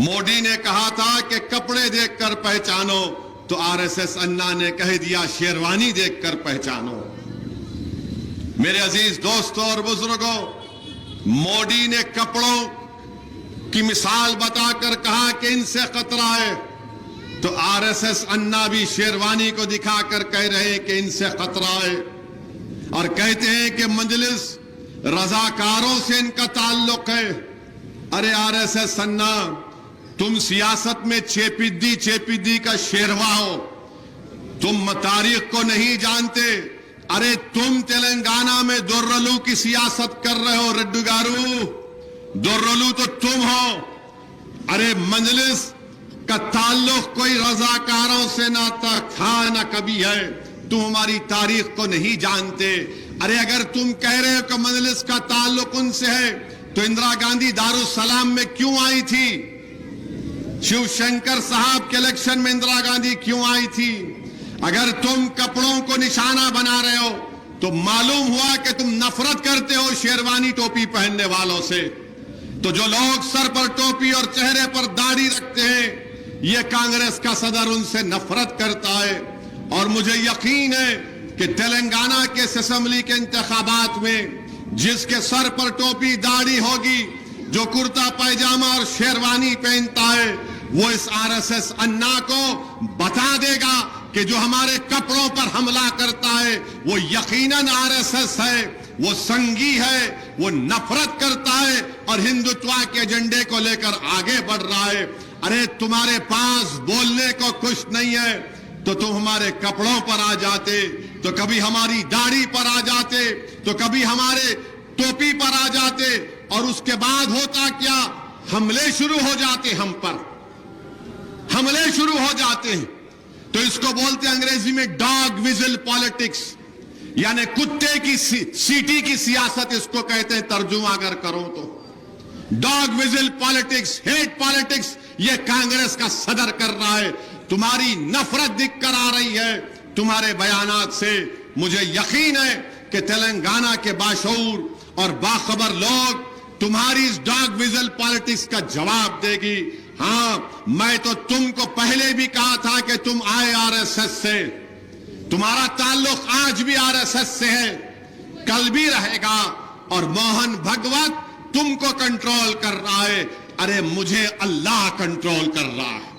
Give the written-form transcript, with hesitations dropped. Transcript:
मोदी ने कहा था कि कपड़े देखकर पहचानो, तो आरएसएस अन्ना ने कह दिया शेरवानी देखकर पहचानो। मेरे अजीज दोस्तों और बुजुर्गों, मोदी ने कपड़ों की मिसाल बताकर कहा कि इनसे खतरा है, तो आरएसएस अन्ना भी शेरवानी को दिखाकर कह रहे हैं कि इनसे खतरा है, और कहते हैं कि मजलिस रजाकारों से इनका ताल्लुक है। अरे आरएसएस अन्ना, तुम सियासत में चेपिद्दी का शेरवा हो, तुम तारीख को नहीं जानते। अरे तुम तेलंगाना में दोर्रलू की सियासत कर रहे हो, रेड्डी गारू, दोर्रलू तो तुम हो। अरे मजलिस का ताल्लुक कोई रजाकारों से ना था ना कभी है, तुम हमारी तारीख को नहीं जानते। अरे अगर तुम कह रहे हो कि मजलिस का ताल्लुक उनसे है, तो इंदिरा गांधी दारुसलाम में क्यों आई थी? शिवशंकर साहब के इलेक्शन में इंदिरा गांधी क्यों आई थी? अगर तुम कपड़ों को निशाना बना रहे हो, तो मालूम हुआ कि तुम नफरत करते हो शेरवानी टोपी पहनने वालों से। तो जो लोग सर पर टोपी और चेहरे पर दाढ़ी रखते हैं, ये कांग्रेस का सदर उनसे नफरत करता है। और मुझे यकीन है कि तेलंगाना के असेंबली के इंतखाबात में जिसके सर पर टोपी दाढ़ी होगी, जो कुर्ता पैजामा और शेरवानी पहनता है, वो इस आरएसएस अन्ना को बता देगा कि जो हमारे कपड़ों पर हमला करता है वो यकीनन आरएसएस है, वो संघी है, वो नफरत करता है और हिंदुत्व के एजेंडे को लेकर आगे बढ़ रहा है। अरे तुम्हारे पास बोलने को कुछ नहीं है, तो तुम हमारे कपड़ों पर आ जाते, तो कभी हमारी दाढ़ी पर आ जाते, तो कभी हमारे टोपी पर आ जाते, और उसके बाद होता क्या, हमले शुरू हो जाते, हम पर हमले शुरू हो जाते हैं। तो इसको बोलते हैं अंग्रेजी में डॉग विजिल पॉलिटिक्स, यानी कुत्ते की सीटी की सियासत इसको कहते हैं, तर्जुमा अगर करो तो। Dog vigil politics, hate politics, ये कांग्रेस का सदर कर रहा है। तुम्हारी नफरत दिख कर आ रही है तुम्हारे बयानात से। मुझे यकीन है कि तेलंगाना के बाशऊर और बाखबर लोग तुम्हारी इस डॉग विजिल पॉलिटिक्स का जवाब देगी। हाँ, मैं तो तुमको पहले भी कहा था कि तुम आए आरएसएस से, तुम्हारा ताल्लुक आज भी आरएसएस से है, कल भी रहेगा, और मोहन भगवत तुमको कंट्रोल कर रहा है। अरे मुझे अल्लाह कंट्रोल कर रहा है।